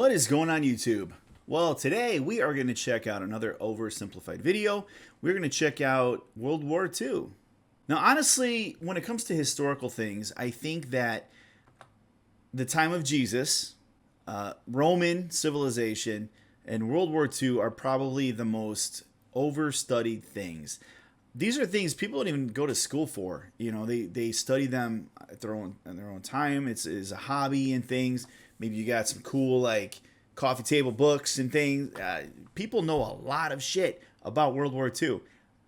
What is going on YouTube? Well, today we are going to check out another oversimplified video. We're going to check out World War II. Now, honestly, when it comes to historical things, I think that the time of Jesus, Roman civilization, and World War II are probably the most overstudied things. These are things people don't even go to school for. You know, they study them at their own time. It's a hobby and things. Maybe you got some cool like coffee table books and things. People know a lot of shit about World War II.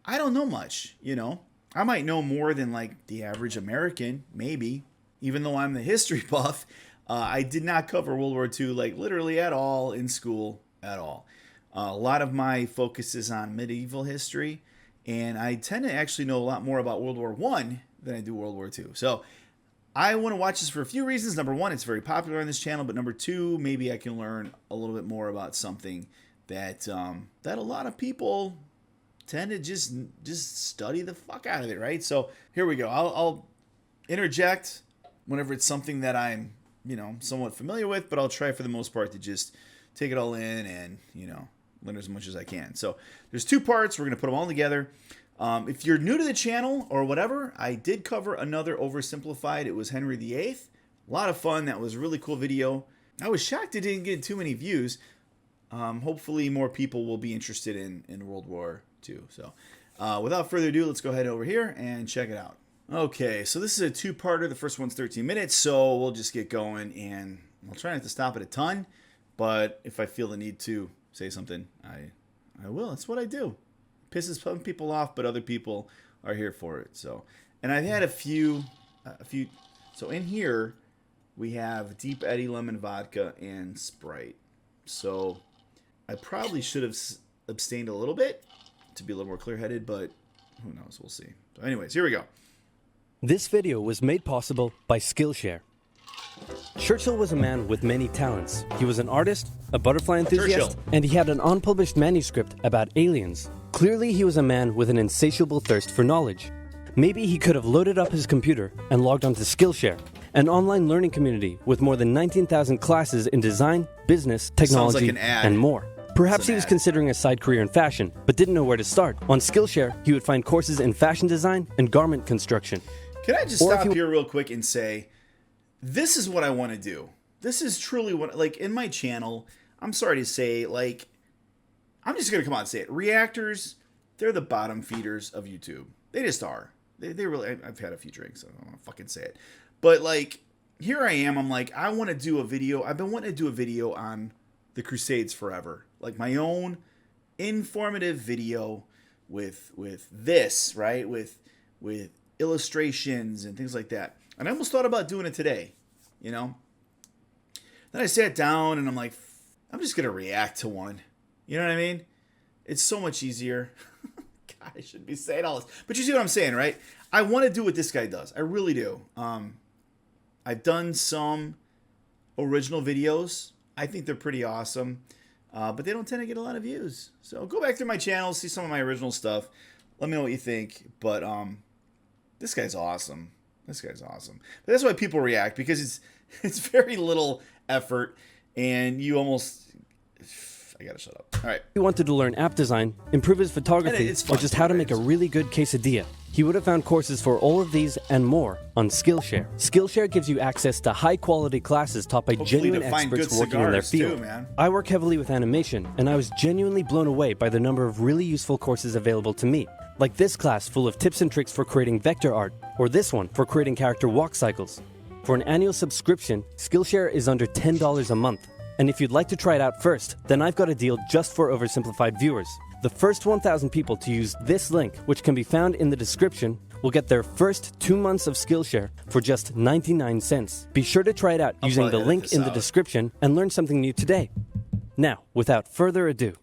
I don't know much, you know. I might know more than like the average American, maybe. Even though I'm the history buff, I did not cover World War II like literally at all in school at all. A lot of my focus is on medieval history, and I tend to actually know a lot more about World War I than I do World War II. So I want to watch this for a few reasons. Number one, it's very popular on this channel, but number two, maybe I can learn a little bit more about something that that a lot of people tend to just study the fuck out of it, right? So here we go. I'll interject whenever it's something that I'm, you know, somewhat familiar with, but I'll try for the most part to just take it all in and, you know, learn as much as I can. So there's two parts. We're going to put them all together. If you're new to the channel or whatever, I did cover another oversimplified. It was Henry VIII. A lot of fun. That was a really cool video. I was shocked it didn't get too many views. Hopefully more people will be interested in World War II. So without further ado, let's go ahead over here and check it out. Okay, so this is a two-parter. The first one's 13 minutes, so we'll just get going, and I'll try not to stop it a ton, but if I feel the need to say something, I will. That's what I do. Pisses some people off, but other people are here for it. So, and I've had a few. So in here we have Deep Eddy lemon vodka and Sprite. So I probably should have abstained a little bit to be a little more clear-headed, but who knows? We'll see. So anyways, here we go. This video was made possible by Skillshare. Churchill was a man with many talents. He was an artist, a butterfly enthusiast, and he had an unpublished manuscript about aliens. Clearly, he was a man with an insatiable thirst for knowledge. Maybe he could have loaded up his computer and logged onto Skillshare, an online learning community with more than 19,000 classes in design, business, technology, and more. Perhaps he was considering a side career in fashion, but didn't know where to start. On Skillshare, he would find courses in fashion design and garment construction. Can I just stop here real quick and say, this is what I want to do. This is truly what, like, in my channel, I'm sorry to say, like, I'm just going to come out and say it. Reactors, they're the bottom feeders of YouTube. They just are. They really, I've had a few drinks, so I don't want to fucking say it. But, like, here I am, I'm like, I want to do a video. I've been wanting to do a video on the Crusades forever. Like, my own informative video with this, right? With illustrations and things like that. And I almost thought about doing it today, you know? Then I sat down and I'm like, I'm just going to react to one. You know what I mean? It's so much easier. God, I shouldn't be saying all this. But you see what I'm saying, right? I want to do what this guy does. I really do. I've done some original videos. I think they're pretty awesome. But they don't tend to get a lot of views. So go back through my channel, see some of my original stuff. Let me know what you think. But this guy's awesome. This guy's awesome. But that's why people react, because it's very little effort, and you almost... I gotta shut up. All right. He wanted to learn app design, improve his photography, or just how to make a really good quesadilla. He would have found courses for all of these and more on Skillshare. Skillshare gives you access to high-quality classes taught by genuine experts working in their field. I work heavily with animation, and I was genuinely blown away by the number of really useful courses available to me. Like this class full of tips and tricks for creating vector art, or this one for creating character walk cycles. For an annual subscription, Skillshare is under $10 a month. And if you'd like to try it out first, then I've got a deal just for Oversimplified viewers. The first 1,000 people to use this link, which can be found in the description, will get their first 2 months of Skillshare for just 99 cents. Be sure to try it out using the link in the description and learn something new today. Now, without further ado.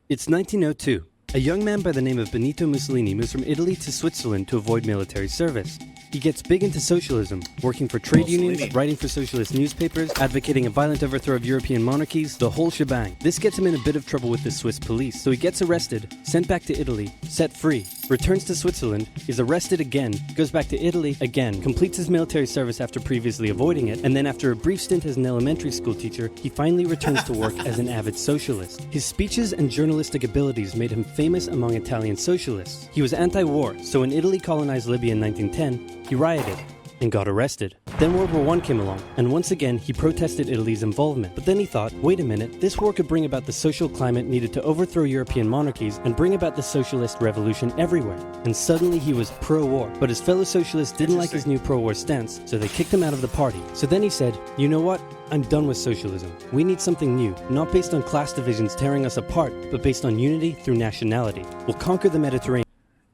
It's 1902. A young man by the name of Benito Mussolini moves from Italy to Switzerland to avoid military service. He gets big into socialism, working for trade unions, writing for socialist newspapers, advocating a violent overthrow of European monarchies, the whole shebang. This gets him in a bit of trouble with the Swiss police, so he gets arrested, sent back to Italy, set free, returns to Switzerland, is arrested again, goes back to Italy again, completes his military service after previously avoiding it, and then after a brief stint as an elementary school teacher, he finally returns to work as an avid socialist. His speeches and journalistic abilities made him famous among Italian socialists. He was anti-war, so when Italy colonized Libya in 1910, he rioted and got arrested. Then World War I came along, and once again he protested Italy's involvement. But then he thought, wait a minute, this war could bring about the social climate needed to overthrow European monarchies and bring about the socialist revolution everywhere. And suddenly he was pro-war. But his fellow socialists didn't like his new pro-war stance, so they kicked him out of the party. So then he said, you know what? I'm done with socialism. We need something new, not based on class divisions tearing us apart, but based on unity through nationality. We'll conquer the Mediterranean.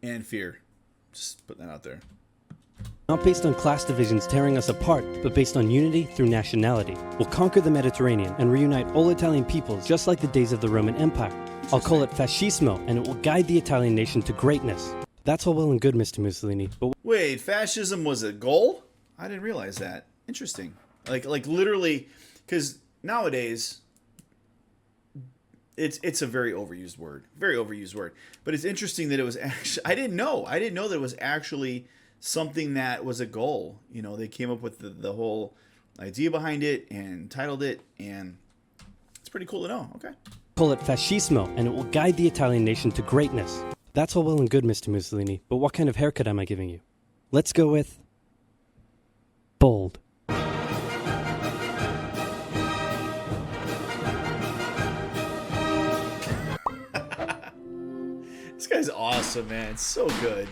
And fear. Just put that out there. Not based on class divisions tearing us apart, but based on unity through nationality. We'll conquer the Mediterranean and reunite all Italian peoples just like the days of the Roman Empire. I'll call it Fascismo, and it will guide the Italian nation to greatness. That's all well and good, Mr. Mussolini, but... Wait, fascism was a goal? I didn't realize that. Interesting. Like literally, because nowadays, it's a very overused word. Very overused word. But it's interesting that it was actually... I didn't know that it was actually... something that was a goal. You know, they came up with the whole idea behind it and titled it, and it's pretty cool to know. Okay. Call it Fascismo, and it will guide the Italian nation to greatness. That's all well and good, Mr. Mussolini, but what kind of haircut am I giving you? Let's go with... bold. This guy's awesome, man. It's so good.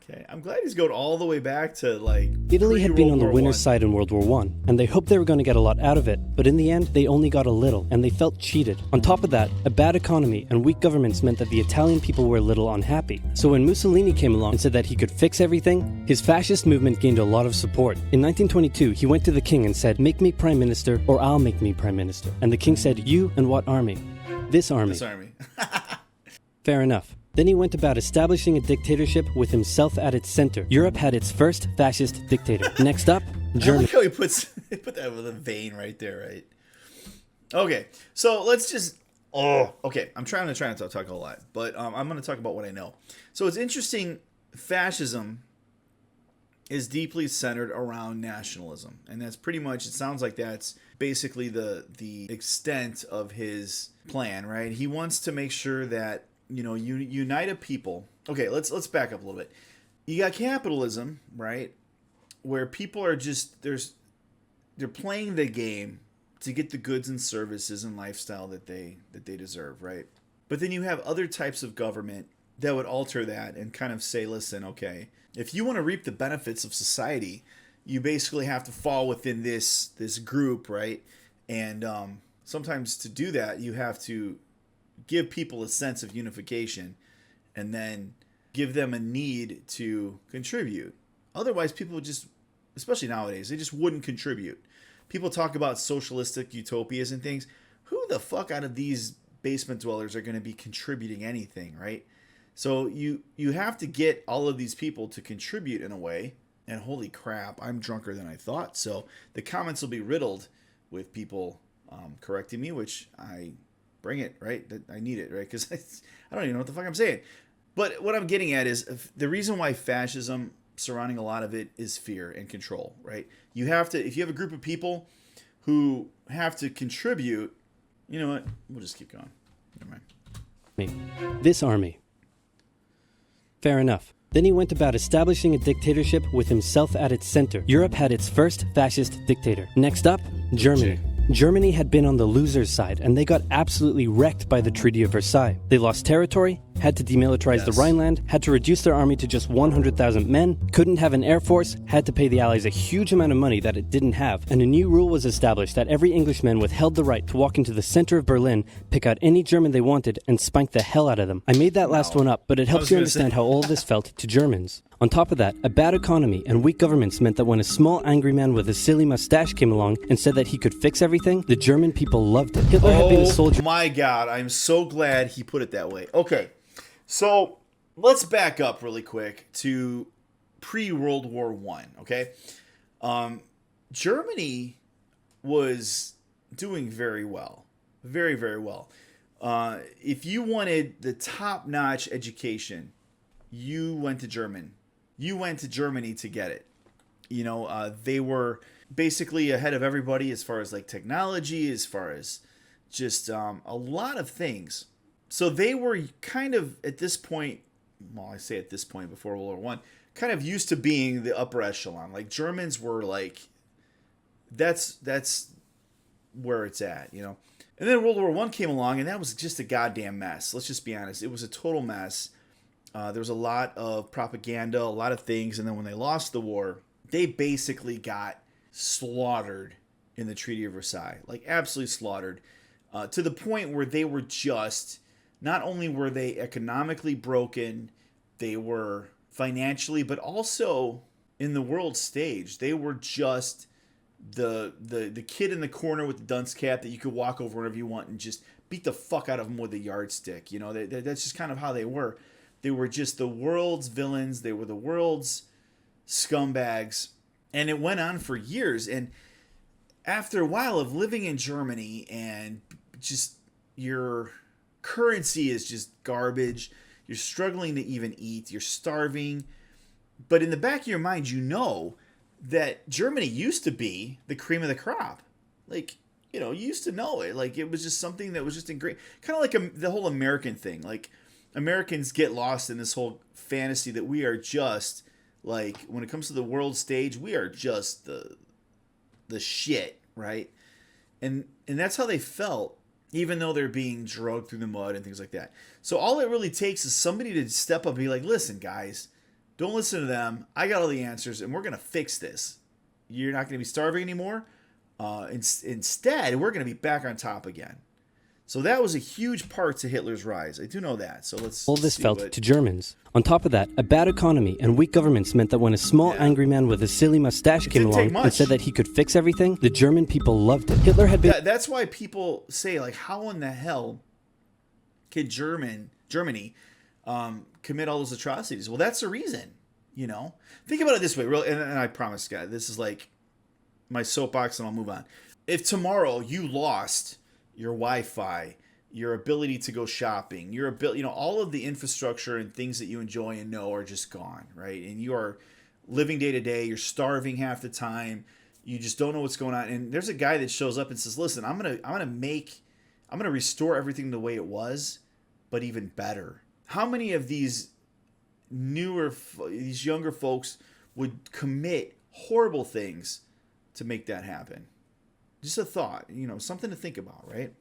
Okay, I'm glad he's going all the way back to like Italy had been on the winner's side in World War I, and they hoped they were going to get a lot out of it, but in the end, they only got a little, and they felt cheated. On top of that, a bad economy and weak governments meant that the Italian people were a little unhappy. So when Mussolini came along and said that he could fix everything, his fascist movement gained a lot of support. In 1922, he went to the king and said, make me prime minister, or I'll make me prime minister. And the king said, you and what army? This army. This army. Fair enough. Then he went about establishing a dictatorship with himself at its center. Europe had its first fascist dictator. Next up, Germany. I like how he put that with a vein right there, right? Okay, so let's just... okay, I'm trying not to talk a lot, but I'm going to talk about what I know. So it's interesting, fascism is deeply centered around nationalism, and that's pretty much, it sounds like that's basically the extent of his plan, right? He wants to make sure that, you know, unite a people. Okay, let's back up a little bit. You got capitalism, right, where people are just they're playing the game to get the goods and services and lifestyle that they deserve, right? But then you have other types of government that would alter that and kind of say, listen, okay, if you want to reap the benefits of society, you basically have to fall within this group, right? And sometimes to do that, you have to give people a sense of unification and then give them a need to contribute. Otherwise, people would just, especially nowadays, they just wouldn't contribute. People talk about socialistic utopias and things. Who the fuck out of these basement dwellers are going to be contributing anything, right? So you have to get all of these people to contribute in a way. And holy crap, I'm drunker than I thought. So the comments will be riddled with people correcting me, which I bring it, right? I need it, right? Because I don't even know what the fuck I'm saying. But what I'm getting at is the reason why fascism surrounding a lot of it is fear and control, right? You have to, if you have a group of people who have to contribute, you know what? We'll just keep going. Never mind. This army. Fair enough. Then he went about establishing a dictatorship with himself at its center. Europe had its first fascist dictator. Next up, Germany. Germany had been on the loser's side, and they got absolutely wrecked by the Treaty of Versailles. They lost territory, had to demilitarize the Rhineland, had to reduce their army to just 100,000 men, couldn't have an air force, had to pay the Allies a huge amount of money that it didn't have, and a new rule was established that every Englishman withheld the right to walk into the center of Berlin, pick out any German they wanted, and spank the hell out of them. I made that last one up, but it helps you understand how all this felt to Germans. On top of that, a bad economy and weak governments meant that when a small angry man with a silly mustache came along and said that he could fix everything, the German people loved it. Hitler had been a soldier. Oh my God, I'm so glad he put it that way. Okay, so let's back up really quick to pre-World War I, okay? Germany was doing very well. Very, very well. If you wanted the top-notch education, you went to Germany. You went to Germany to get it. You know, they were basically ahead of everybody as far as like technology, as far as just a lot of things. So they were kind of at this point, well, I say at this point before World War One, kind of used to being the upper echelon. Like Germans were like, that's where it's at, you know. And then World War One came along, and that was just a goddamn mess. Let's just be honest. It was a total mess. There was a lot of propaganda, a lot of things. And then when they lost the war, they basically got slaughtered in the Treaty of Versailles. Like, absolutely slaughtered. To the point where they were just, not only were they economically broken, they were financially, but also in the world stage. They were just the kid in the corner with the dunce cap that you could walk over whenever you want and just beat the fuck out of them with a yardstick. You know, that's just kind of how they were. They were just the world's villains. They were the world's scumbags. And it went on for years. And after a while of living in Germany and just your currency is just garbage, you're struggling to even eat, you're starving. But in the back of your mind, you know that Germany used to be the cream of the crop. Like, you know, you used to know it. Like, it was just something that was just ingrained. Kind of like the whole American thing. Like, Americans get lost in this whole fantasy that we are just, like, when it comes to the world stage, we are just the shit, right? And that's how they felt, even though they're being dragged through the mud and things like that. So all it really takes is somebody to step up and be like, listen, guys, don't listen to them. I got all the answers, and we're going to fix this. You're not going to be starving anymore. Instead, we're going to be back on top again. So that was a huge part to Hitler's rise. I do know that. So let's all this felt to Germans. On top of that, a bad economy and weak governments meant that when a small angry man with a silly mustache came along and said that he could fix everything, the German people loved it. Hitler had been... That's why people say, like, how in the hell could Germany commit all those atrocities? Well, that's the reason, you know? Think about it this way, really, and I promise, guys, this is like my soapbox and I'll move on. If tomorrow you lost your Wi-Fi, your ability to go shopping, your ability, you know, all of the infrastructure and things that you enjoy and know are just gone, right? And you are living day to day, you're starving half the time, you just don't know what's going on. And there's a guy that shows up and says, listen, I'm gonna restore everything the way it was, but even better. How many of these younger folks would commit horrible things to make that happen? Just a thought, you know, something to think about, right?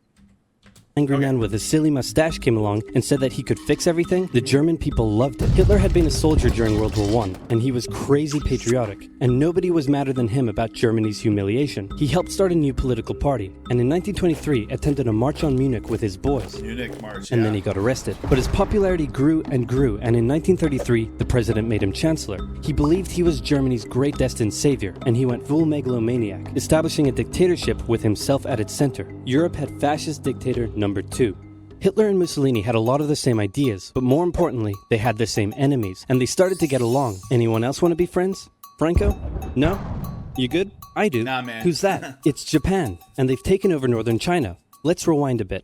Angry man with a silly mustache came along and said that he could fix everything, the German people loved it. Hitler had been a soldier during World War I, and he was crazy patriotic, and nobody was madder than him about Germany's humiliation. He helped start a new political party, and in 1923 attended a march on Munich with his boys. Munich march, and then he got arrested. But his popularity grew and grew, and in 1933, the president made him chancellor. He believed he was Germany's great destined savior, and he went full megalomaniac, establishing a dictatorship with himself at its center. Europe had fascist dictator number 2. Hitler and Mussolini had a lot of the same ideas, but more importantly, they had the same enemies, and they started to get along. Anyone else want to be friends? Franco? No? You good? I do. Nah, man. Who's that? It's Japan, and they've taken over northern China. Let's rewind a bit.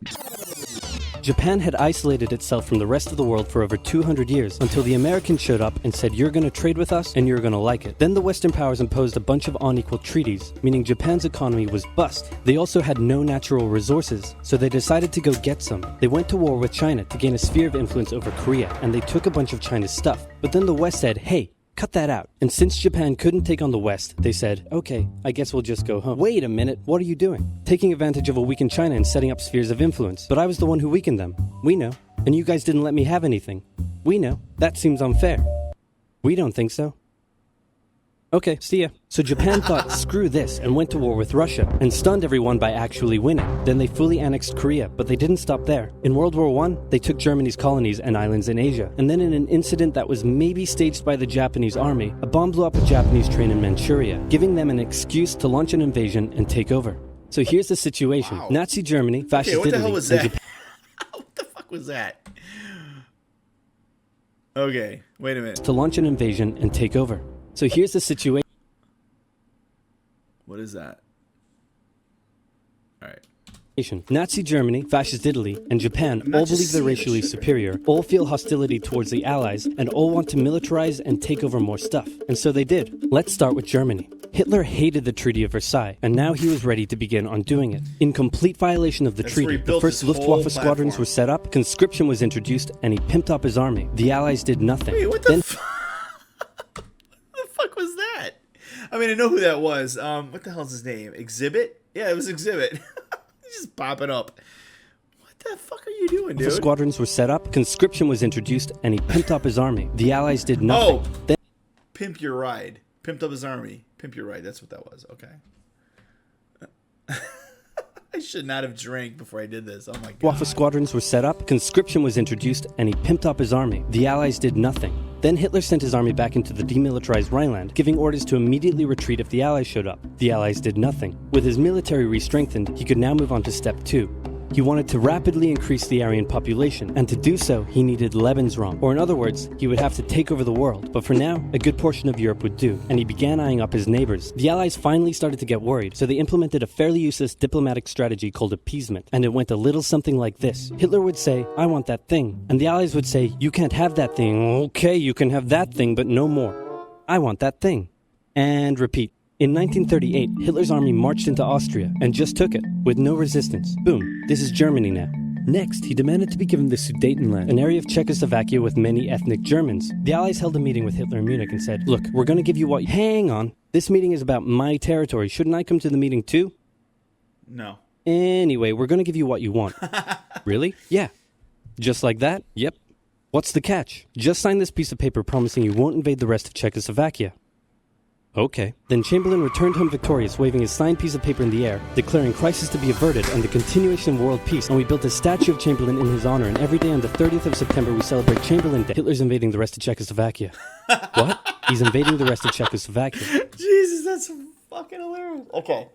Japan had isolated itself from the rest of the world for over 200 years until the Americans showed up and said, you're going to trade with us and you're going to like it. Then the Western powers imposed a bunch of unequal treaties, meaning Japan's economy was bust. They also had no natural resources, so they decided to go get some. They went to war with China to gain a sphere of influence over Korea, and they took a bunch of China's stuff. But then the West said, hey, cut that out. And since Japan couldn't take on the West, they said, okay, I guess we'll just go home. Wait a minute, what are you doing? Taking advantage of a weakened China and setting up spheres of influence. But I was the one who weakened them. We know. And you guys didn't let me have anything. We know. That seems unfair. We don't think so. Okay, see ya. So Japan thought, screw this, and went to war with Russia, and stunned everyone by actually winning. Then they fully annexed Korea, but they didn't stop there. In World War I, they took Germany's colonies and islands in Asia, and then in an incident that was maybe staged by the Japanese army, a bomb blew up a Japanese train in Manchuria, giving them an excuse to launch an invasion and take over. So here's the situation. Wow. Nazi Germany, fascist what the Italy, hell was and that? Japan... What the fuck was that? Okay, wait a minute. To launch an invasion and take over. So here's the situation. What is that? All right. Nazi Germany, Fascist Italy, and Japan all believe they're racially superior, all feel hostility towards the Allies, and all want to militarize and take over more stuff. And so they did. Let's start with Germany. Hitler hated the Treaty of Versailles, and now he was ready to begin undoing it. In complete violation of the treaty, the first Luftwaffe squadrons were set up, conscription was introduced, and he pimped up his army. The Allies did nothing. Wait, what the fuck was that? I mean, I know who that was. What the hell's his name? Exhibit? Yeah, it was Exhibit. Just popping up. What the fuck are you doing, dude? The squadrons were set up, conscription was introduced, and he pimped up his army. The Allies did nothing. Oh, pimp your ride. Pimped up his army. Pimp your ride. That's what that was. Okay. I should not have drank before I did this. Oh my god. Luftwaffe squadrons were set up, conscription was introduced, and he pimped up his army. The Allies did nothing. Then Hitler sent his army back into the demilitarized Rhineland, giving orders to immediately retreat if the Allies showed up. The Allies did nothing. With his military re-strengthened, he could now move on to step 2. He wanted to rapidly increase the Aryan population, and to do so, he needed Lebensraum, or in other words, he would have to take over the world. But for now, a good portion of Europe would do, and he began eyeing up his neighbors. The Allies finally started to get worried, so they implemented a fairly useless diplomatic strategy called appeasement, and it went a little something like this. Hitler would say, "I want that thing," and the Allies would say, "You can't have that thing." "Okay, you can have that thing, but no more." "I want that thing." And repeat. In 1938, Hitler's army marched into Austria and just took it, with no resistance. Boom, this is Germany now. Next, he demanded to be given the Sudetenland, an area of Czechoslovakia with many ethnic Germans. The Allies held a meeting with Hitler in Munich and said, "Look, we're going to give you what..." "Hang on, this meeting is about my territory. Shouldn't I come to the meeting too?" No. "Anyway, we're going to give you what you want." "Really?" "Yeah." "Just like that?" "Yep." "What's the catch?" "Just sign this piece of paper promising you won't invade the rest of Czechoslovakia." "Okay." Then Chamberlain returned home victorious, waving his signed piece of paper in the air, declaring crisis to be averted and the continuation of world peace, and we built a statue of Chamberlain in his honor, and every day on the 30th of September we celebrate Chamberlain Day. Hitler's invading the rest of Czechoslovakia. What? He's invading the rest of Czechoslovakia. Jesus, that's fucking hilarious. Okay.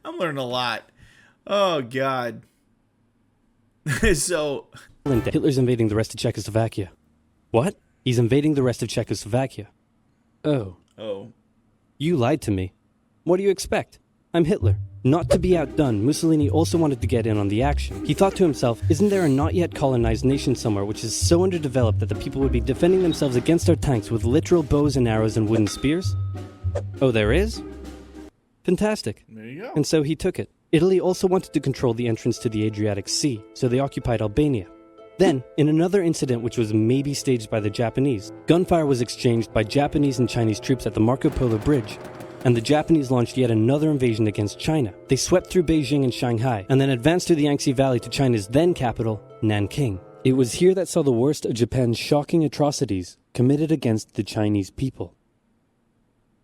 I'm learning a lot. Oh, God. So... Hitler's invading the rest of Czechoslovakia. What? He's invading the rest of Czechoslovakia. Oh. Oh. You lied to me. What do you expect? I'm Hitler. Not to be outdone, Mussolini also wanted to get in on the action. He thought to himself, isn't there a not yet colonized nation somewhere which is so underdeveloped that the people would be defending themselves against our tanks with literal bows and arrows and wooden spears? Oh, there is? Fantastic. There you go. And so he took it. Italy also wanted to control the entrance to the Adriatic Sea, so they occupied Albania. Then, in another incident which was maybe staged by the Japanese, gunfire was exchanged by Japanese and Chinese troops at the Marco Polo Bridge, and the Japanese launched yet another invasion against China. They swept through Beijing and Shanghai, and then advanced through the Yangtze Valley to China's then capital, Nanking. It was here that saw the worst of Japan's shocking atrocities committed against the Chinese people.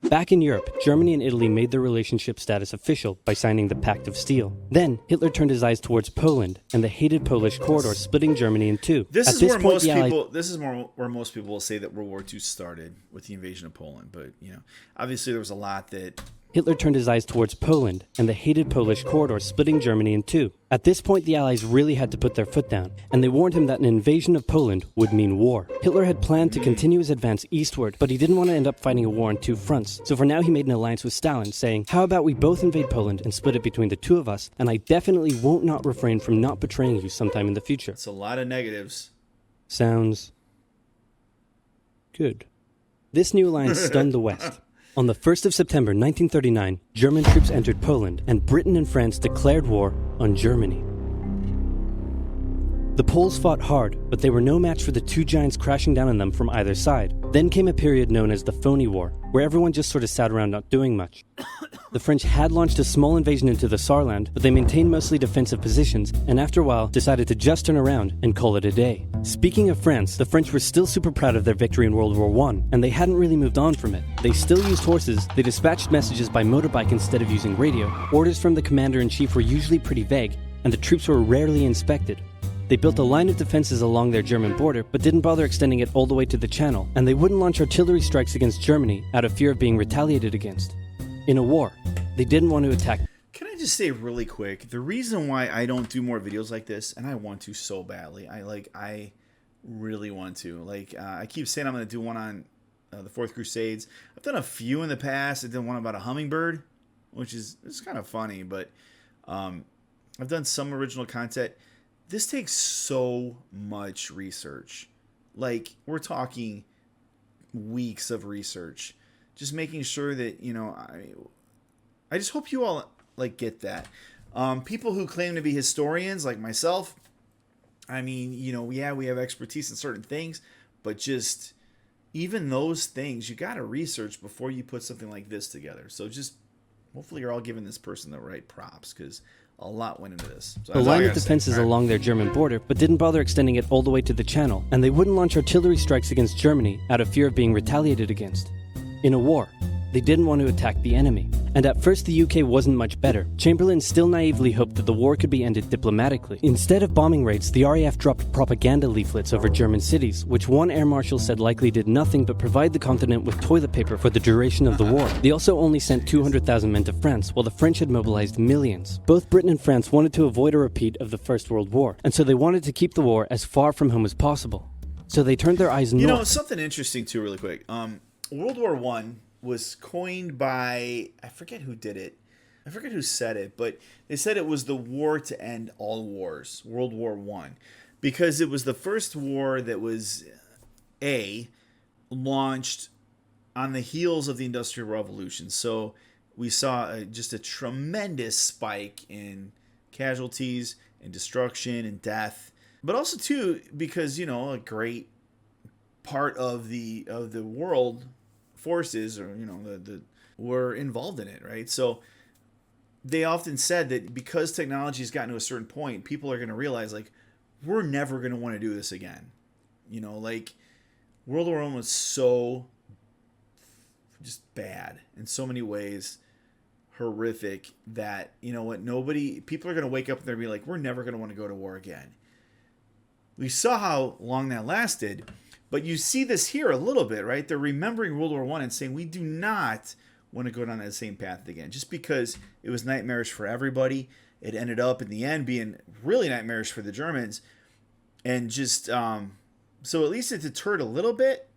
Back in Europe, Germany and Italy made their relationship status official by signing the Pact of Steel. Then, Hitler turned his eyes towards Poland and the hated Polish corridor, splitting Germany in two. This is where most people will say that World War II started, with the invasion of Poland. But, you know, obviously there was a lot that... Hitler turned his eyes towards Poland and the hated Polish corridor, splitting Germany in two. At this point, the Allies really had to put their foot down, and they warned him that an invasion of Poland would mean war. Hitler had planned to continue his advance eastward, but he didn't want to end up fighting a war on two fronts. So for now, he made an alliance with Stalin, saying, how about we both invade Poland and split it between the two of us, and I definitely won't not refrain from not betraying you sometime in the future. It's a lot of negatives. Sounds good. This new alliance stunned the West. On the 1st of September 1939, German troops entered Poland, and Britain and France declared war on Germany. The Poles fought hard, but they were no match for the two giants crashing down on them from either side. Then came a period known as the Phony War, where everyone just sort of sat around not doing much. The French had launched a small invasion into the Saarland, but they maintained mostly defensive positions, and after a while decided to just turn around and call it a day. Speaking of France, the French were still super proud of their victory in World War I, and they hadn't really moved on from it. They still used horses, they dispatched messages by motorbike instead of using radio, orders from the commander-in-chief were usually pretty vague, and the troops were rarely inspected. They built a line of defenses along their German border, but didn't bother extending it all the way to the Channel, and they wouldn't launch artillery strikes against Germany out of fear of being retaliated against. In a war, they didn't want to attack. Can I just say really quick, the reason why I don't do more videos like this, and I want to so badly, I really want to. I keep saying I'm going to do one on the Fourth Crusades. I've done a few in the past. I did one about a hummingbird. which is kind of funny. But I've done some original content. This takes so much research. Like, we're talking weeks of research, just making sure that, you know, I just hope you all like get that. People who claim to be historians like myself, I mean, you know, yeah, we have expertise in certain things, but just even those things, you got to research before you put something like this together. So just hopefully you're all giving this person the right props, because a lot went into this. So the line of defenses along their German border, but didn't bother extending it all the way to the Channel, and they wouldn't launch artillery strikes against Germany out of fear of being retaliated against. In a war, they didn't want to attack the enemy. And at first the UK wasn't much better. Chamberlain still naively hoped that the war could be ended diplomatically. Instead of bombing raids, the RAF dropped propaganda leaflets over German cities, which one air marshal said likely did nothing but provide the continent with toilet paper for the duration of the war. They also only sent 200,000 men to France, while the French had mobilized millions. Both Britain and France wanted to avoid a repeat of the First World War, and so they wanted to keep the war as far from home as possible. So they turned their eyes north. You know, something interesting too, really quick. World War I was coined by, I forget who did it. I forget who said it, but they said it was the war to end all wars, World War I, because it was the first war that was launched on the heels of the Industrial Revolution. So we saw just a tremendous spike in casualties and destruction and death, but also too because, you know, a great part of the world forces, or, you know, the were involved in it, right? So they often said that because technology has gotten to a certain point, people are going to realize, like, we're never going to want to do this again. You know, like, World War I was so just bad in so many ways, horrific, that, you know what, people are going to wake up and they're going to be like, we're never going to want to go to war again. We saw how long that lasted. But you see this here a little bit, right? They're remembering World War I and saying, we do not want to go down that same path again. Just because it was nightmarish for everybody, it ended up in the end being really nightmarish for the Germans. And just, so at least it deterred a little bit.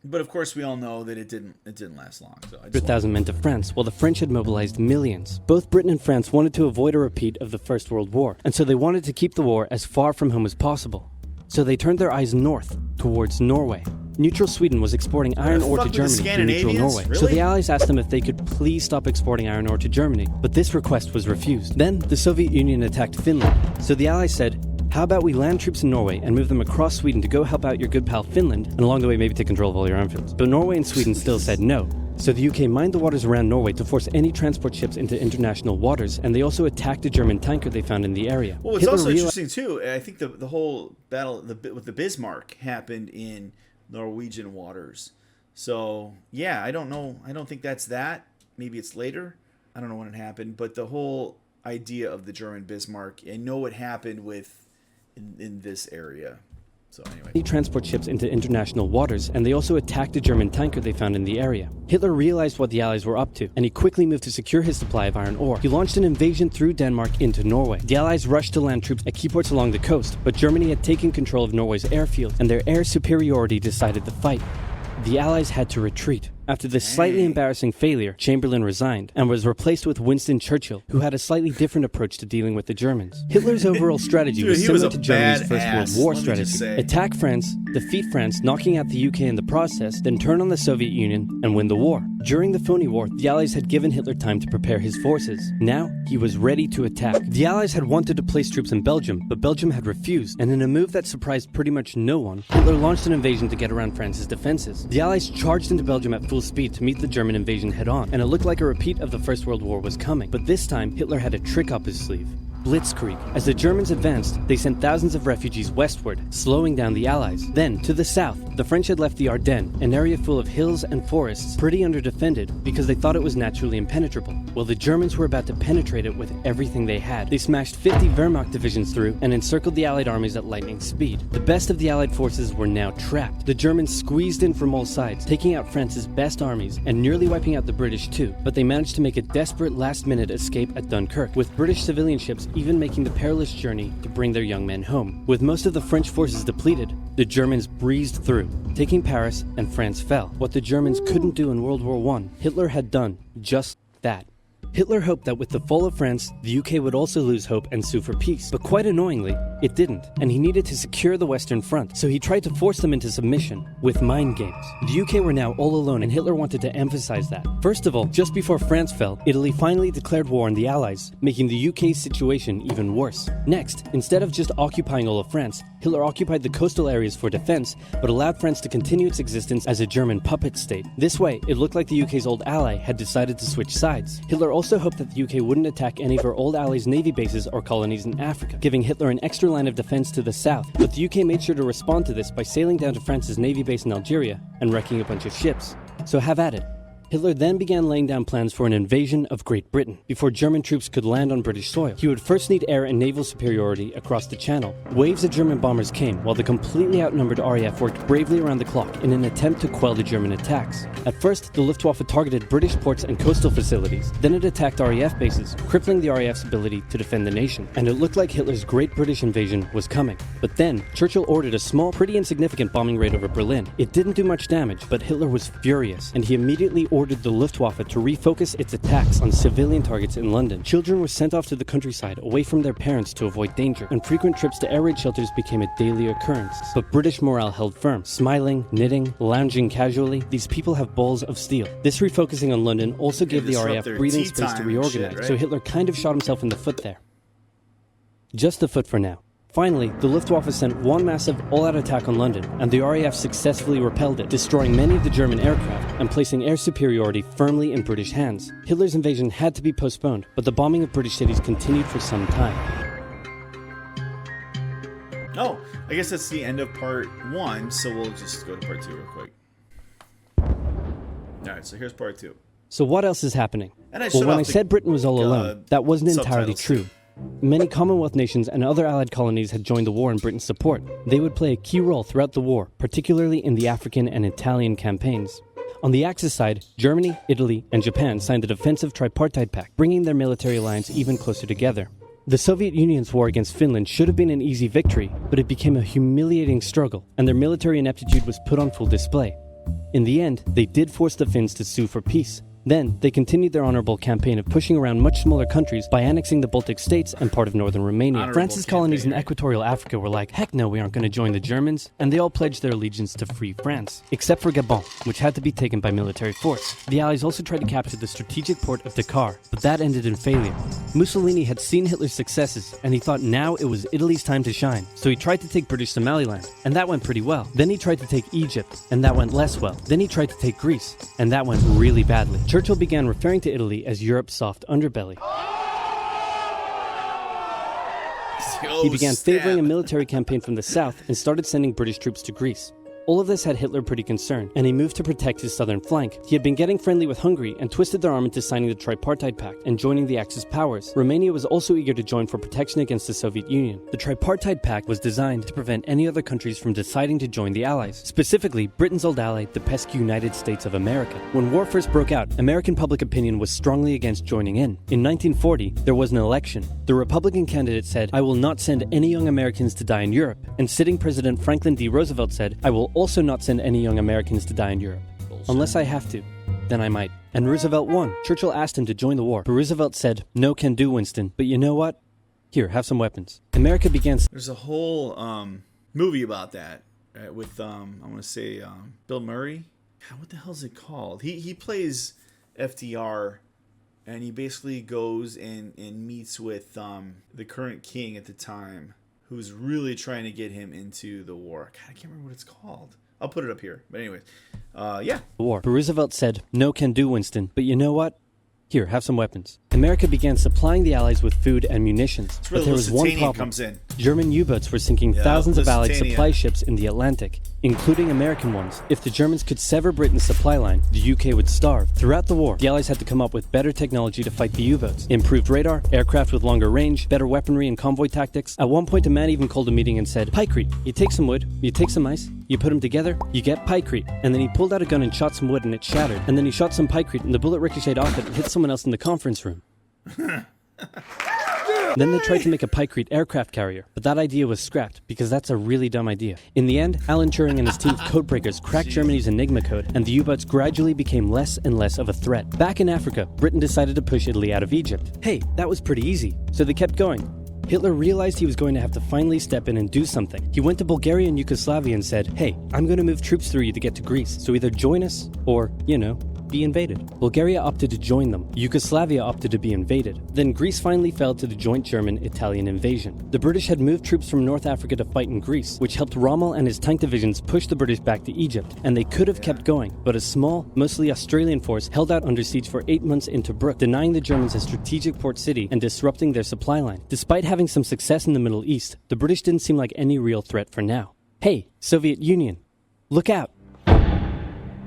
But of course, we all know that it didn't last long. So 100,000 men to France, while the French had mobilized millions. Both Britain and France wanted to avoid a repeat of the First World War, and so they wanted to keep the war as far from home as possible. So they turned their eyes north, towards Norway. Neutral Sweden was exporting iron ore to Germany through neutral Norway. Really? So the Allies asked them if they could please stop exporting iron ore to Germany, but this request was refused. Then the Soviet Union attacked Finland. So the Allies said, how about we land troops in Norway and move them across Sweden to go help out your good pal Finland, and along the way maybe take control of all your airfields. But Norway and Sweden still said no. So the UK mined the waters around Norway to force any transport ships into international waters, and they also attacked a German tanker they found in the area. Well, it's also interesting too, I think the whole battle with the Bismarck happened in Norwegian waters. So, yeah, I don't know. I don't think that's that. Maybe it's later. I don't know when it happened. But the whole idea of the German Bismarck, I know it happened in this area. So anyway. Transport ships into international waters, and they also attacked a German tanker they found in the area. Hitler realized what the Allies were up to, and he quickly moved to secure his supply of iron ore. He launched an invasion through Denmark into Norway. The Allies rushed to land troops at key ports along the coast, but Germany had taken control of Norway's airfield, and their air superiority decided the fight. The Allies had to retreat. After this slightly embarrassing failure, Chamberlain resigned and was replaced with Winston Churchill, who had a slightly different approach to dealing with the Germans. Hitler's overall strategy was similar to Germany's First World War strategy. Attack France, defeat France, knocking out the UK in the process, then turn on the Soviet Union and win the war. During the phony war, the Allies had given Hitler time to prepare his forces. Now, he was ready to attack. The Allies had wanted to place troops in Belgium, but Belgium had refused, and in a move that surprised pretty much no one, Hitler launched an invasion to get around France's defenses. The Allies charged into Belgium at full speed to meet the German invasion head-on, and it looked like a repeat of the First World War was coming. But this time, Hitler had a trick up his sleeve. Blitzkrieg. As the Germans advanced, they sent thousands of refugees westward, slowing down the Allies. Then, to the south, the French had left the Ardennes, an area full of hills and forests, pretty underdefended because they thought it was naturally impenetrable. Well, the Germans were about to penetrate it with everything they had. They smashed 50 Wehrmacht divisions through and encircled the Allied armies at lightning speed. The best of the Allied forces were now trapped. The Germans squeezed in from all sides, taking out France's best armies and nearly wiping out the British too, but they managed to make a desperate last-minute escape at Dunkirk, with British civilian ships even making the perilous journey to bring their young men home. With most of the French forces depleted, the Germans breezed through, taking Paris, and France fell. What the Germans couldn't do in World War I, Hitler had done just that. Hitler hoped that with the fall of France, the UK would also lose hope and sue for peace. But quite annoyingly, it didn't, and he needed to secure the Western Front, so he tried to force them into submission with mind games. The UK were now all alone, and Hitler wanted to emphasize that. First of all, just before France fell, Italy finally declared war on the Allies, making the UK's situation even worse. Next, instead of just occupying all of France, Hitler occupied the coastal areas for defense, but allowed France to continue its existence as a German puppet state. This way, it looked like the UK's old ally had decided to switch sides. Hitler also hoped that the UK wouldn't attack any of her old allies' navy bases or colonies in Africa, giving Hitler an extra line of defense to the south. But the UK made sure to respond to this by sailing down to France's navy base in Algeria and wrecking a bunch of ships. So have at it. Hitler then began laying down plans for an invasion of Great Britain. Before German troops could land on British soil, he would first need air and naval superiority across the Channel. Waves of German bombers came, while the completely outnumbered RAF worked bravely around the clock in an attempt to quell the German attacks. At first, the Luftwaffe targeted British ports and coastal facilities. Then it attacked RAF bases, crippling the RAF's ability to defend the nation. And it looked like Hitler's Great British Invasion was coming. But then, Churchill ordered a small, pretty insignificant bombing raid over Berlin. It didn't do much damage, but Hitler was furious, and he immediately ordered the Luftwaffe to refocus its attacks on civilian targets in London. Children were sent off to the countryside away from their parents to avoid danger, and frequent trips to air raid shelters became a daily occurrence. But British morale held firm. Smiling, knitting, lounging casually, these people have balls of steel. This refocusing on London also gave the RAF breathing space to reorganize, shit, right? So Hitler kind of shot himself in the foot there. Just the foot for now. Finally, the Luftwaffe sent one massive all-out attack on London, and the RAF successfully repelled it, destroying many of the German aircraft and placing air superiority firmly in British hands. Hitler's invasion had to be postponed, but the bombing of British cities continued for some time. Oh, I guess that's the end of part 1, so we'll just go to part 2 real quick. Alright, so here's part 2. So what else is happening? Well, when I said Britain was all alone, that wasn't entirely true. Many Commonwealth nations and other Allied colonies had joined the war in Britain's support. They would play a key role throughout the war, particularly in the African and Italian campaigns. On the Axis side, Germany, Italy, and Japan signed the defensive tripartite pact, bringing their military alliance even closer together. The Soviet Union's war against Finland should have been an easy victory, but it became a humiliating struggle, and their military ineptitude was put on full display. In the end, they did force the Finns to sue for peace. Then, they continued their honorable campaign of pushing around much smaller countries by annexing the Baltic states and part of northern Romania. France's colonies in equatorial Africa were like, heck no, we aren't going to join the Germans, and they all pledged their allegiance to free France, except for Gabon, which had to be taken by military force. The Allies also tried to capture the strategic port of Dakar, but that ended in failure. Mussolini had seen Hitler's successes, and he thought now it was Italy's time to shine, so he tried to take British Somaliland, and that went pretty well. Then he tried to take Egypt, and that went less well. Then he tried to take Greece, and that went really badly. Churchill began referring to Italy as Europe's soft underbelly. He began favoring a military campaign from the south and started sending British troops to Greece. All of this had Hitler pretty concerned, and he moved to protect his southern flank. He had been getting friendly with Hungary and twisted their arm into signing the Tripartite Pact and joining the Axis powers. Romania was also eager to join for protection against the Soviet Union. The Tripartite Pact was designed to prevent any other countries from deciding to join the Allies, specifically Britain's old ally, the pesky United States of America. When war first broke out, American public opinion was strongly against joining in. In 1940, there was an election. The Republican candidate said, "I will not send any young Americans to die in Europe," and sitting President Franklin D. Roosevelt said, "I will also not send any young Americans to die in Europe. Unless I have to, then I might." And Roosevelt won. Churchill asked him to join the war, but Roosevelt said, "No can do, Winston, but you know what? Here, have some weapons." America began... There's a whole movie about that, right, with, I want to say, Bill Murray. God, what the hell is it called? He plays FDR, and he basically goes and meets with the current king at the time, who's really trying to get him into the war. God, I can't remember what it's called. I'll put it up here. But anyways, yeah. War. But Roosevelt said, "No can do, Winston, but you know what? Here, have some weapons." America began supplying the Allies with food and munitions. But there was one problem. Comes in. German U-boats were sinking thousands of Allied supply ships in the Atlantic, including American ones. If the Germans could sever Britain's supply line, the UK would starve. Throughout the war, the Allies had to come up with better technology to fight the U-boats. Improved radar, aircraft with longer range, better weaponry and convoy tactics. At one point, a man even called a meeting and said, "Pykrete, you take some wood, you take some ice, you put them together, you get pykrete." And then he pulled out a gun and shot some wood and it shattered. And then he shot some pykrete and the bullet ricocheted off it and hit someone else in the conference room. Then they tried to make a Pykrete aircraft carrier, but that idea was scrapped because that's a really dumb idea. In the end, Alan Turing and his team of codebreakers cracked Germany's Enigma code, and the U-boats gradually became less and less of a threat. Back in Africa, Britain decided to push Italy out of Egypt. Hey, that was pretty easy, so they kept going. Hitler realized he was going to have to finally step in and do something. He went to Bulgaria and Yugoslavia and said, hey, I'm going to move troops through you to get to Greece, so either join us or, be invaded. Bulgaria opted to join them. Yugoslavia opted to be invaded. Then Greece finally fell to the joint German-Italian invasion. The British had moved troops from North Africa to fight in Greece, which helped Rommel and his tank divisions push the British back to Egypt, and they could have kept going, but a small, mostly Australian force held out under siege for 8 months in Tobruk, denying the Germans a strategic port city and disrupting their supply line. Despite having some success in the Middle East, the British didn't seem like any real threat for now. Hey, Soviet Union, look out!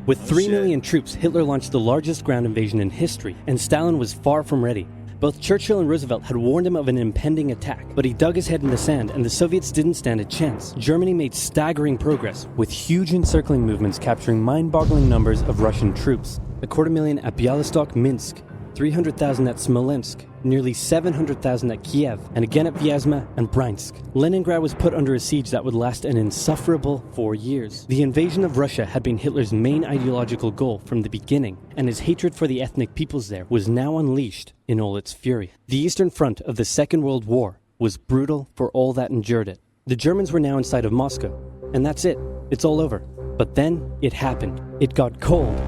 With 3 million troops, Hitler launched the largest ground invasion in history, and Stalin was far from ready. Both Churchill and Roosevelt had warned him of an impending attack, but he dug his head in the sand and the Soviets didn't stand a chance. Germany made staggering progress, with huge encircling movements capturing mind-boggling numbers of Russian troops. 250,000 at Bialystok, Minsk, 300,000 at Smolensk, nearly 700,000 at Kiev, and again at Vyazma and Bryansk. Leningrad was put under a siege that would last an insufferable 4 years. The invasion of Russia had been Hitler's main ideological goal from the beginning, and his hatred for the ethnic peoples there was now unleashed in all its fury. The Eastern Front of the Second World War was brutal for all that endured it. The Germans were now inside of Moscow, and that's it. It's all over. But then it happened. It got cold.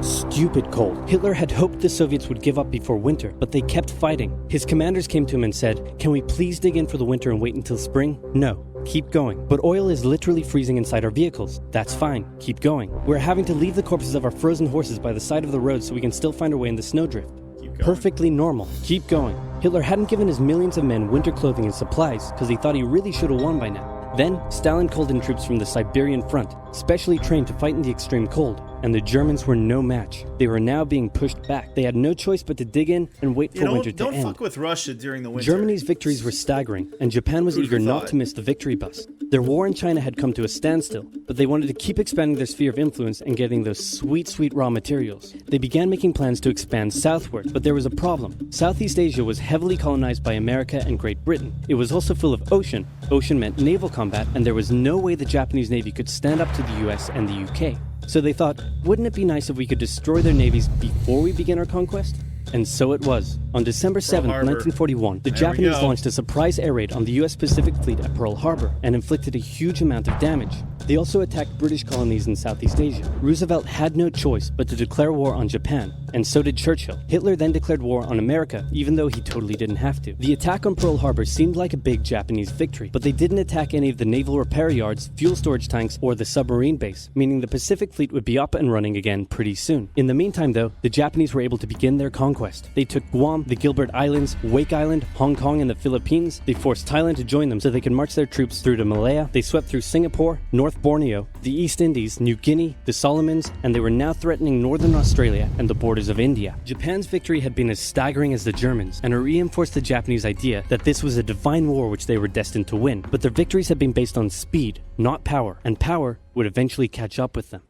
Stupid cold. Hitler had hoped the Soviets would give up before winter, but they kept fighting. His commanders came to him and said, can we please dig in for the winter and wait until spring? No, keep going. But oil is literally freezing inside our vehicles. That's fine, keep going. We're having to leave the corpses of our frozen horses by the side of the road so we can still find our way in the snowdrift. Perfectly normal. Keep going. Hitler hadn't given his millions of men winter clothing and supplies because he thought he really should have won by now. Then, Stalin called in troops from the Siberian front, specially trained to fight in the extreme cold, and the Germans were no match. They were now being pushed back. They had no choice but to dig in and wait for winter to end. Don't fuck with Russia during the winter. Germany's victories were staggering, and Japan was eager not to miss the victory bus. Their war in China had come to a standstill, but they wanted to keep expanding their sphere of influence and getting those sweet, sweet raw materials. They began making plans to expand southward, but there was a problem. Southeast Asia was heavily colonized by America and Great Britain. It was also full of ocean. Ocean meant naval combat, and there was no way the Japanese Navy could stand up to the US and the UK. So they thought, wouldn't it be nice if we could destroy their navies before we begin our conquest? And so it was. On December 7, 1941, the Japanese launched a surprise air raid on the US Pacific Fleet at Pearl Harbor and inflicted a huge amount of damage. They also attacked British colonies in Southeast Asia. Roosevelt had no choice but to declare war on Japan, and so did Churchill. Hitler then declared war on America, even though he totally didn't have to. The attack on Pearl Harbor seemed like a big Japanese victory, but they didn't attack any of the naval repair yards, fuel storage tanks, or the submarine base, meaning the Pacific Fleet would be up and running again pretty soon. In the meantime, though, the Japanese were able to begin their conquest. They took Guam, the Gilbert Islands, Wake Island, Hong Kong, and the Philippines. They forced Thailand to join them so they could march their troops through to Malaya. They swept through Singapore, North Borneo, the East Indies, New Guinea, the Solomons, and they were now threatening northern Australia and the borders of India. Japan's victory had been as staggering as the Germans, and it reinforced the Japanese idea that this was a divine war which they were destined to win. But their victories had been based on speed, not power, and power would eventually catch up with them.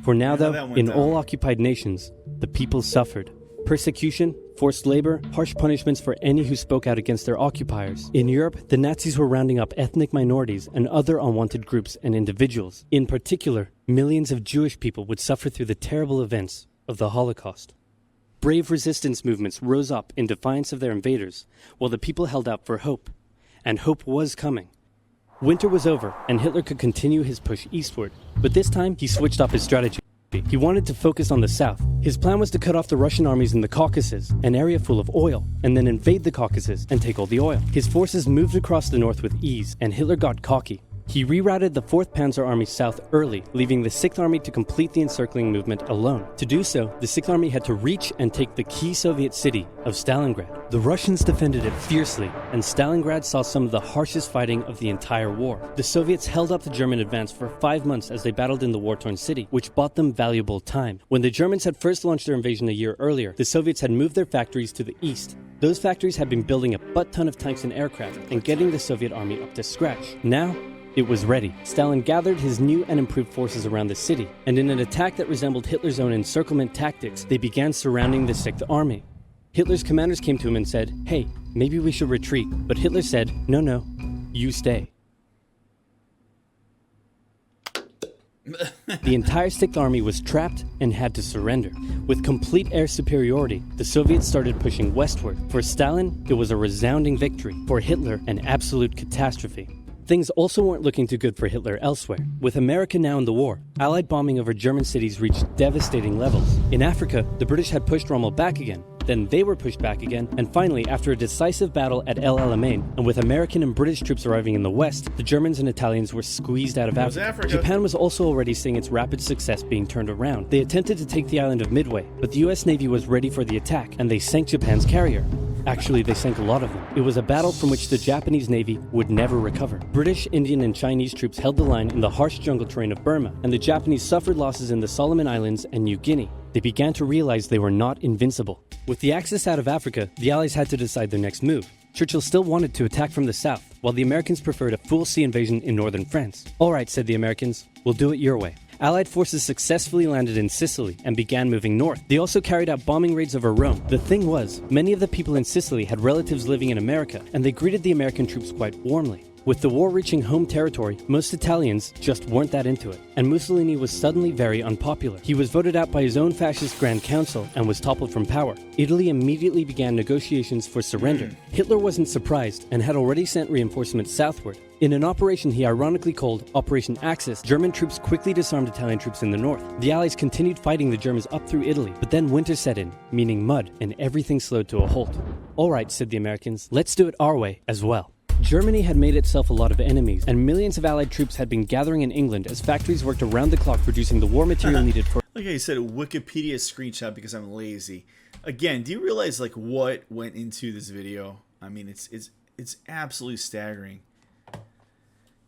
For now, though, in all occupied nations, the people suffered. Persecution, forced labor, harsh punishments for any who spoke out against their occupiers. In Europe, the Nazis were rounding up ethnic minorities and other unwanted groups and individuals. In particular, millions of Jewish people would suffer through the terrible events of the Holocaust. Brave resistance movements rose up in defiance of their invaders, while the people held out for hope. And hope was coming. Winter was over, and Hitler could continue his push eastward. But this time, he switched up his strategy. He wanted to focus on the south. His plan was to cut off the Russian armies in the Caucasus, an area full of oil, and then invade the Caucasus and take all the oil. His forces moved across the north with ease, and Hitler got cocky. He rerouted the 4th Panzer Army south early, leaving the 6th Army to complete the encircling movement alone. To do so, the 6th Army had to reach and take the key Soviet city of Stalingrad. The Russians defended it fiercely, and Stalingrad saw some of the harshest fighting of the entire war. The Soviets held up the German advance for 5 months as they battled in the war-torn city, which bought them valuable time. When the Germans had first launched their invasion a year earlier, the Soviets had moved their factories to the east. Those factories had been building a butt-ton of tanks and aircraft and getting the Soviet army up to scratch. Now, it was ready. Stalin gathered his new and improved forces around the city, and in an attack that resembled Hitler's own encirclement tactics, they began surrounding the 6th Army. Hitler's commanders came to him and said, "Hey, maybe we should retreat, but Hitler said, no, you stay. The entire 6th Army was trapped and had to surrender. With complete air superiority, the Soviets started pushing westward. For Stalin, it was a resounding victory. For Hitler, an absolute catastrophe. Things also weren't looking too good for Hitler elsewhere. With America now in the war, Allied bombing over German cities reached devastating levels. In Africa, the British had pushed Rommel back again. Then they were pushed back again, and finally, after a decisive battle at El Alamein, and with American and British troops arriving in the west, the Germans and Italians were squeezed out of Africa. Japan was also already seeing its rapid success being turned around. They attempted to take the island of Midway, but the US Navy was ready for the attack, and they sank Japan's carrier. Actually, they sank a lot of them. It was a battle from which the Japanese Navy would never recover. British, Indian, and Chinese troops held the line in the harsh jungle terrain of Burma, and the Japanese suffered losses in the Solomon Islands and New Guinea. They began to realize they were not invincible. With the Axis out of Africa, the Allies had to decide their next move. Churchill still wanted to attack from the south, while the Americans preferred a full sea invasion in northern France. All right, said the Americans, we'll do it your way. Allied forces successfully landed in Sicily and began moving north. They also carried out bombing raids over Rome. The thing was, many of the people in Sicily had relatives living in America, and they greeted the American troops quite warmly. With the war reaching home territory, most Italians just weren't that into it, and Mussolini was suddenly very unpopular. He was voted out by his own fascist Grand Council and was toppled from power. Italy immediately began negotiations for surrender. Hitler wasn't surprised and had already sent reinforcements southward. In an operation he ironically called Operation Axis, German troops quickly disarmed Italian troops in the north. The Allies continued fighting the Germans up through Italy, but then winter set in, meaning mud, and everything slowed to a halt. All right, said the Americans, let's do it our way as well. Germany had made itself a lot of enemies, and millions of Allied troops had been gathering in England as factories worked around the clock producing the war material needed for... Like I said, a Wikipedia screenshot because I'm lazy. Again, do you realize like what went into this video? I mean, it's absolutely staggering.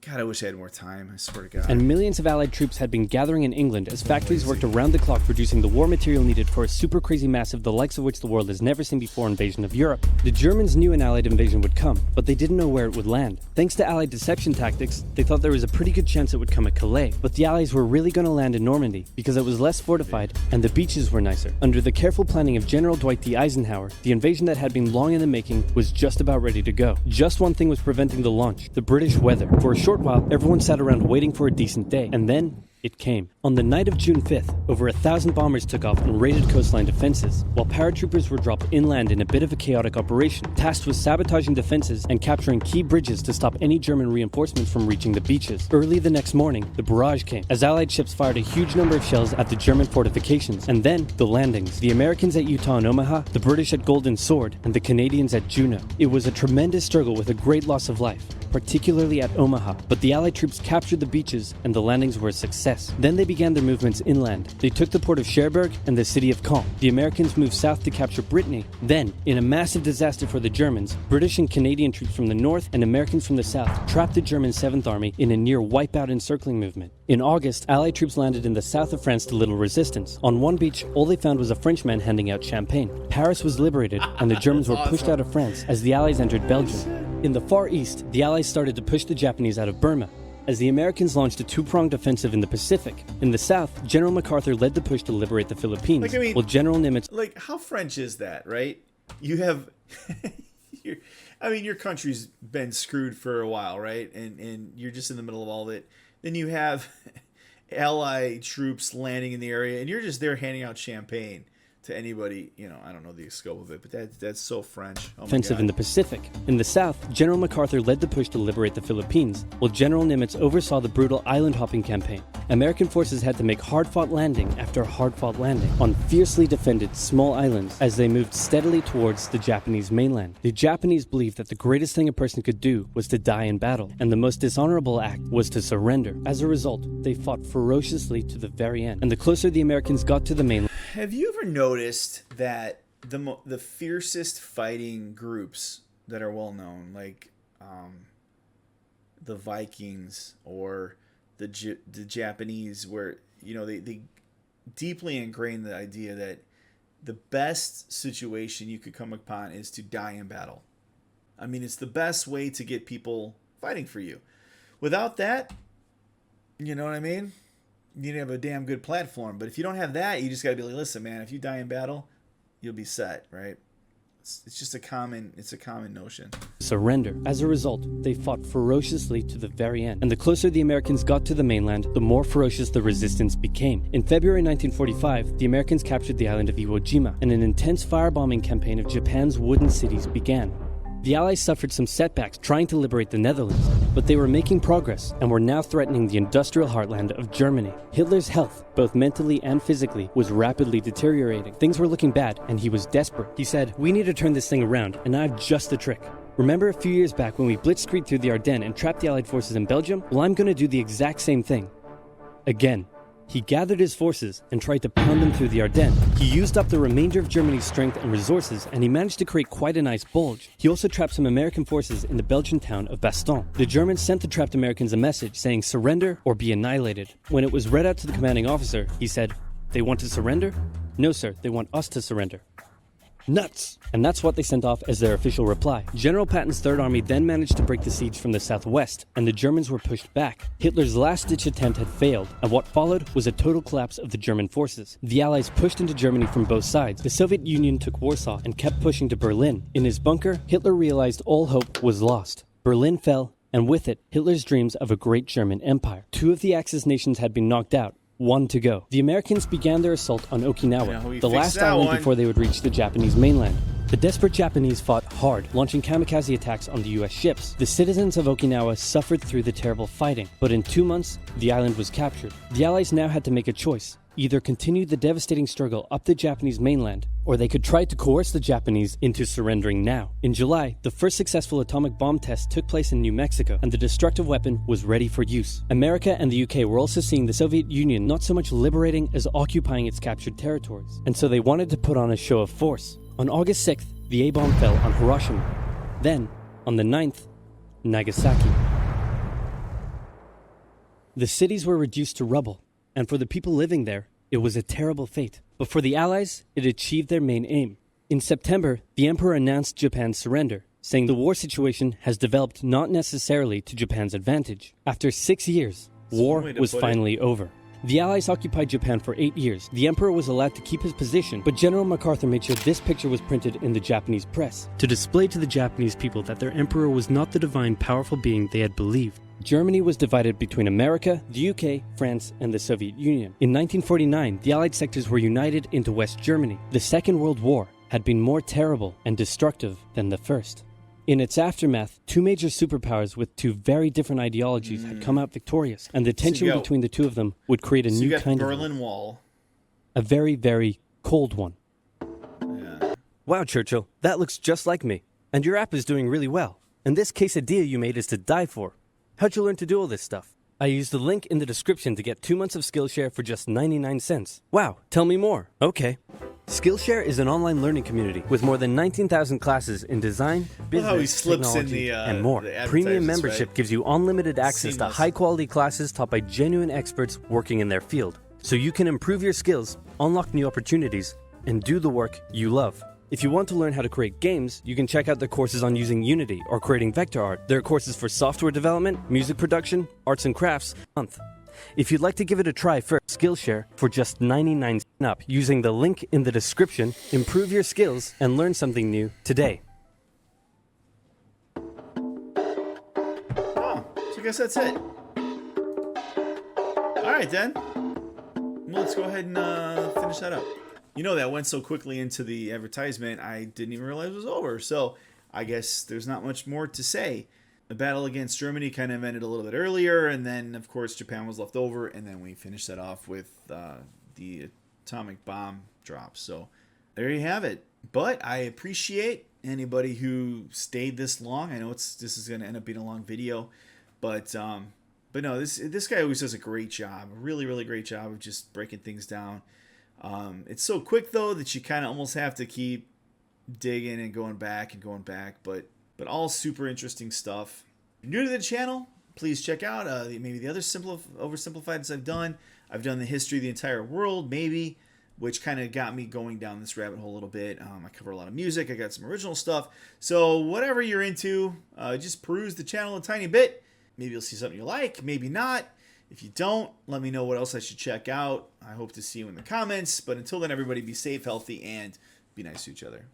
God, I wish I had more time, I swear to God. And millions of Allied troops had been gathering in England as factories worked around the clock producing the war material needed for a super crazy massive, the likes of which the world has never seen before, invasion of Europe. The Germans knew an Allied invasion would come, but they didn't know where it would land. Thanks to Allied deception tactics, they thought there was a pretty good chance it would come at Calais, but the Allies were really going to land in Normandy because it was less fortified and the beaches were nicer. Under the careful planning of General Dwight D. Eisenhower, the invasion that had been long in the making was just about ready to go. Just one thing was preventing the launch: the British weather. For a short while, everyone sat around waiting for a decent day, and then it came. On the night of June 5th, over 1,000 bombers took off and raided coastline defenses, while paratroopers were dropped inland in a bit of a chaotic operation, tasked with sabotaging defenses and capturing key bridges to stop any German reinforcements from reaching the beaches. Early the next morning, the barrage came, as Allied ships fired a huge number of shells at the German fortifications, and then the landings. The Americans at Utah and Omaha, the British at Golden Sword, and the Canadians at Juneau. It was a tremendous struggle with a great loss of life, particularly at Omaha, but the Allied troops captured the beaches and the landings were a success. Then they began their movements inland. They took the port of Cherbourg and the city of Caen. The Americans moved south to capture Brittany. Then, in a massive disaster for the Germans, British and Canadian troops from the north and Americans from the south trapped the German 7th Army in a near wipeout encircling movement. In August, Allied troops landed in the south of France to little resistance. On one beach, all they found was a Frenchman handing out champagne. Paris was liberated and the Germans were pushed out of France as the Allies entered Belgium. In the Far East, the Allies started to push the Japanese out of Burma, as the Americans launched a two-pronged offensive in the Pacific. In the south, General MacArthur led the push to liberate the Philippines, while General Nimitz... Like, how French is that, right? You have... your country's been screwed for a while, right? And you're just in the middle of all of it. Then you have Allied troops landing in the area, and you're just there handing out champagne to anybody. I don't know the scope of it, but that's so French. Oh offensive in the Pacific. In the south, General MacArthur led the push to liberate the Philippines, while General Nimitz oversaw the brutal island-hopping campaign. American forces had to make hard-fought landing after hard-fought landing on fiercely defended small islands as they moved steadily towards the Japanese mainland. The Japanese believed that the greatest thing a person could do was to die in battle, and the most dishonorable act was to surrender. As a result, they fought ferociously to the very end, and the closer the Americans got to the mainland... Have you ever noticed that the fiercest fighting groups that are well known, like the Vikings or the Japanese, where they deeply ingrain the idea that the best situation you could come upon is to die in battle? I mean, it's the best way to get people fighting for you. Without that, you know what I mean? You need to have a damn good platform. But if you don't have that, you just got to be like, listen, man, if you die in battle, you'll be set, right? It's just a common notion. Surrender. As a result, they fought ferociously to the very end. And the closer the Americans got to the mainland, the more ferocious the resistance became. In February 1945, the Americans captured the island of Iwo Jima, and an intense firebombing campaign of Japan's wooden cities began. The Allies suffered some setbacks trying to liberate the Netherlands, but they were making progress and were now threatening the industrial heartland of Germany. Hitler's health, both mentally and physically, was rapidly deteriorating. Things were looking bad, and he was desperate. He said, "We need to turn this thing around, and I have just the trick. Remember a few years back when we blitzkrieged through the Ardennes and trapped the Allied forces in Belgium? Well, I'm going to do the exact same thing. Again." He gathered his forces and tried to pound them through the Ardennes. He used up the remainder of Germany's strength and resources, and he managed to create quite a nice bulge. He also trapped some American forces in the Belgian town of Bastogne. The Germans sent the trapped Americans a message saying surrender or be annihilated. When it was read out to the commanding officer, he said, "They want to surrender? No, sir, they want us to surrender." Nuts! And that's what they sent off as their official reply. General Patton's Third Army then managed to break the siege from the southwest, and the Germans were pushed back. Hitler's last-ditch attempt had failed, and what followed was a total collapse of the German forces. The Allies pushed into Germany from both sides. The Soviet Union took Warsaw and kept pushing to Berlin. In his bunker, Hitler realized all hope was lost. Berlin fell, and with it, Hitler's dreams of a great German empire. Two of the Axis nations had been knocked out. One to go. The Americans began their assault on Okinawa, the last island before they would reach the Japanese mainland. The desperate Japanese fought hard, launching kamikaze attacks on the US ships. The citizens of Okinawa suffered through the terrible fighting, but in 2 months, the island was captured. The Allies now had to make a choice. Either continue the devastating struggle up the Japanese mainland, or they could try to coerce the Japanese into surrendering now. In July, the first successful atomic bomb test took place in New Mexico, and the destructive weapon was ready for use. America and the UK were also seeing the Soviet Union not so much liberating as occupying its captured territories, and so they wanted to put on a show of force. On August 6th, the A-bomb fell on Hiroshima. Then, on the 9th, Nagasaki. The cities were reduced to rubble, and for the people living there, it was a terrible fate. But for the Allies, it achieved their main aim. In September, the Emperor announced Japan's surrender, saying the war situation has developed not necessarily to Japan's advantage. After 6 years, war was finally over. The Allies occupied Japan for 8 years. The Emperor was allowed to keep his position, but General MacArthur made sure this picture was printed in the Japanese press, to display to the Japanese people that their Emperor was not the divine, powerful being they had believed. Germany was divided between America, the UK, France, and the Soviet Union. In 1949, the Allied sectors were united into West Germany. The Second World War had been more terrible and destructive than the first. In its aftermath, two major superpowers with two very different ideologies had come out victorious, and the tension between the two of them would create a new kind of Berlin Wall. A very, very cold one. Yeah. Wow, Churchill, that looks just like me. And your app is doing really well. And this quesadilla you made is to die for. How'd you learn to do all this stuff? I used the link in the description to get 2 months of Skillshare for just 99 cents. Wow, tell me more. Okay. Skillshare is an online learning community with more than 19,000 classes in design, business, technology, and more. Premium membership gives you unlimited access to high-quality classes taught by genuine experts working in their field, so you can improve your skills, unlock new opportunities, and do the work you love. If you want to learn how to create games, you can check out the courses on using Unity or creating vector art. There are courses for software development, music production, arts and crafts, month. If you'd like to give it a try first, Skillshare for just 99 cents up using the link in the description, improve your skills and learn something new today. Oh, so I guess that's it. All right, then. Well, let's go ahead and finish that up. You know, that went so quickly into the advertisement, I didn't even realize it was over. So I guess there's not much more to say. The battle against Germany kind of ended a little bit earlier, and then, of course, Japan was left over, and then we finished that off with the atomic bomb drops. So there you have it. But I appreciate anybody who stayed this long. I know this is going to end up being a long video, but no, this guy always does a great job, a really, really great job of just breaking things down. It's so quick, though, that you kind of almost have to keep digging and going back, but all super interesting stuff. If you're new to the channel, please check out maybe the other oversimplifieds I've done. I've done the history of the entire world, maybe, which kind of got me going down this rabbit hole a little bit. I cover a lot of music. I got some original stuff. So whatever you're into, just peruse the channel a tiny bit. Maybe you'll see something you like, maybe not. If you don't, let me know what else I should check out. I hope to see you in the comments. But until then, everybody be safe, healthy, and be nice to each other.